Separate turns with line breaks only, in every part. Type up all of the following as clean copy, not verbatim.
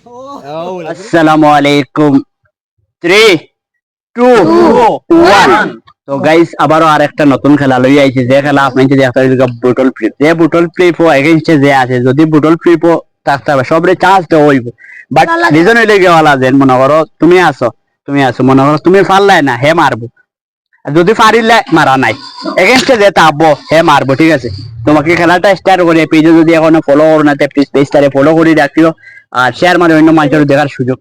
আসসালামু আলাইকুম। 3 2 1। তো গাইস আবারও আরেকটা নতুন খেলা লই আইছি, যে খেলা আপনি যদি একটা বুটল ফ্লিপ, যে বুটল ফ্লিপ ও এগেইনস্টে যে আছে, যদি বুটল ফ্লিপ ও থাকতে হবে সবরে চান্স দেওয়া হইব। বাট রিজন হইলে গেওয়ালা যেন মনে করো তুমি আছো মনে করো তুমি পারলাই না, হে মারবো। আর যদি পারিলে মারা নাই, এগেইনস্টে যে থাকবো হে মারবো, ঠিক আছে? তোমাকে খেলাটা স্টার্ট করে পেজে যদি এখনো ফলো করো না, প্লিজ পেজটারে ফলো করে রাখিও আর শেয়ার মারে অন্য মানুষের দেখার সুযোগ।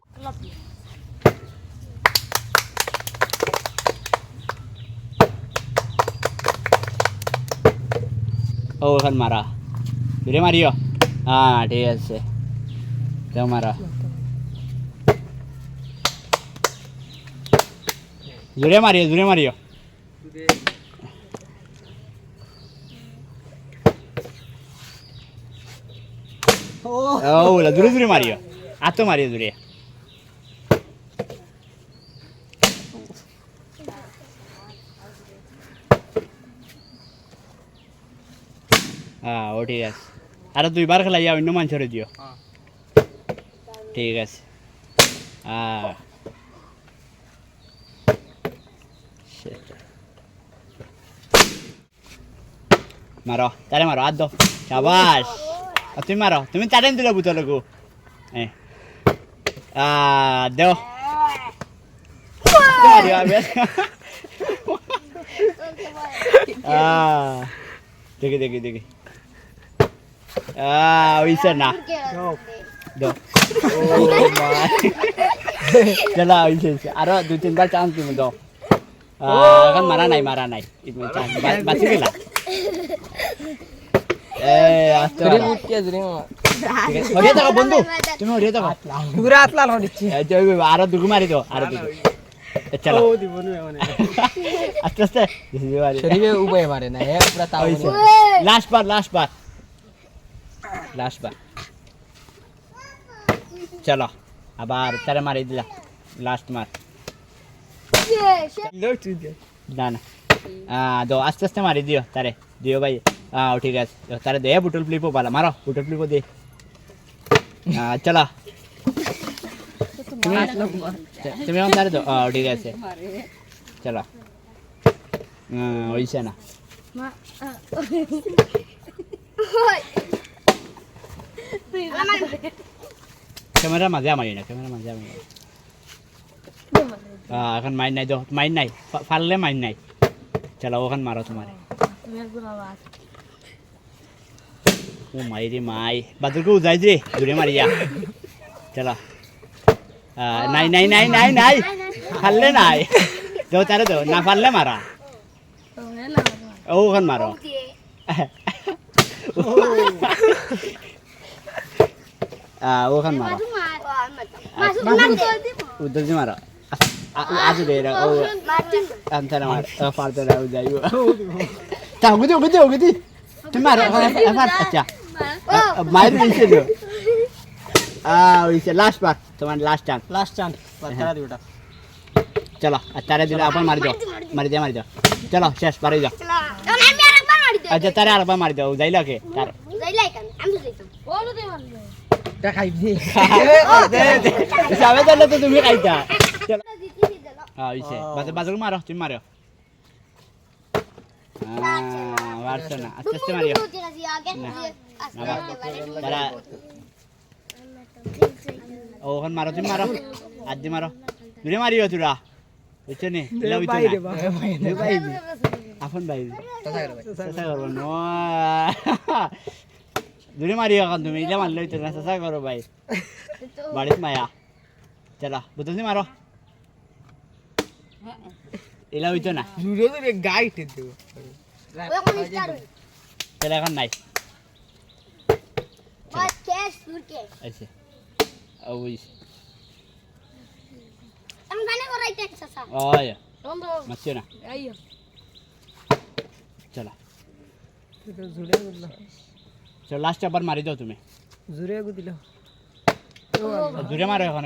ও এখন মারা জুড়ে মারিও। হ্যাঁ ঠিক আছে, যাও মারা, জুড়ে মারিও। ও জুড়ে মারিও, আর তো মারিও জুড়ে। হ্যাঁ ও ঠিক আছে, আরো 2 বার খেলাইয়া অন্য মানুষের দিও, ঠিক আছে? হ্যাঁ মারো, তারে মারো, আর দাও, শাবাশ। তুমি মারো, তুমি চাটেন দিলে বুতলকু দেও। দেখি হইছে না, দাও। চলা হইছে, আরো 2-3 বার চান্স দিব, দাও। এখন মারা নাই, বাঁচি গেলা। বন্ধু তুমি হরিয়ে থাকো, আরো দুগু মারি দাও, আরো দুগু। চলো আস্তে আস্তে
উপায় মারে না,
লাস্ট বার চলো আবার তারে মারি দিলা, লাস্ট মার। না দাও, আস্তে আস্তে মারি দিও তারে, দিও ভাই। ঠিক আছে, তারে দে বুটল ফ্লিপও পালা, মারো বুটল ফ্লিপও দে। চলো তুমি এখন তারে দাও, ঠিক আছে চলো। হইছে না, ক্যামেরা মাঝে মারি না, এখন মাইন নাই, দাও মাইন নাই, ফাললে মাইন নাই। চলো ওখান মারো তোমারে। ও মাইরে মাই, বাদুরকে উজাই দে, দূরে মারিয়া। চলো নাই ফাললে নাই, দাও তারে দাও, না ফাললে মারা, ওখান মারো। ওখান মারো, উদ্যোগ মারো, আজ দে ও আনসার আমার ফালতে দাও, যাইব চাও গদি তুমি মারো এখন। আচ্ছা মাইর দিছে তো, ওইছে লাস্ট বার, তোমার লাস্ট চান্স তারা দিওটা। চলো আর তারে দিলে আপন মারি দাও, চলো শেষ পারে যাও। আচ্ছা তারে আরেকবার মারি দাও, যাইলা কে তার যাবে তাহলে তো তুমি খাইতা। বাজার মারো, তুমি মারো। পারছো না, আস্তে আস্তে মারিও। ওখান মারো, তুমি মারো, আদি মারো, দূরে মারিও তোরা, বুঝছো নি? আপন ভাই দূরে মারিও, এখন তুমি ইলা মারলে হইতো না, চেষ্টা করো ভাই, বাড়িত মায়া। চলো বুঝতে মারো, এলা হইতো না, এখন নাই। মারছো না, চলো চলো লাস্ট আবার মারি দাও তুমি, জোরে মারো এখন।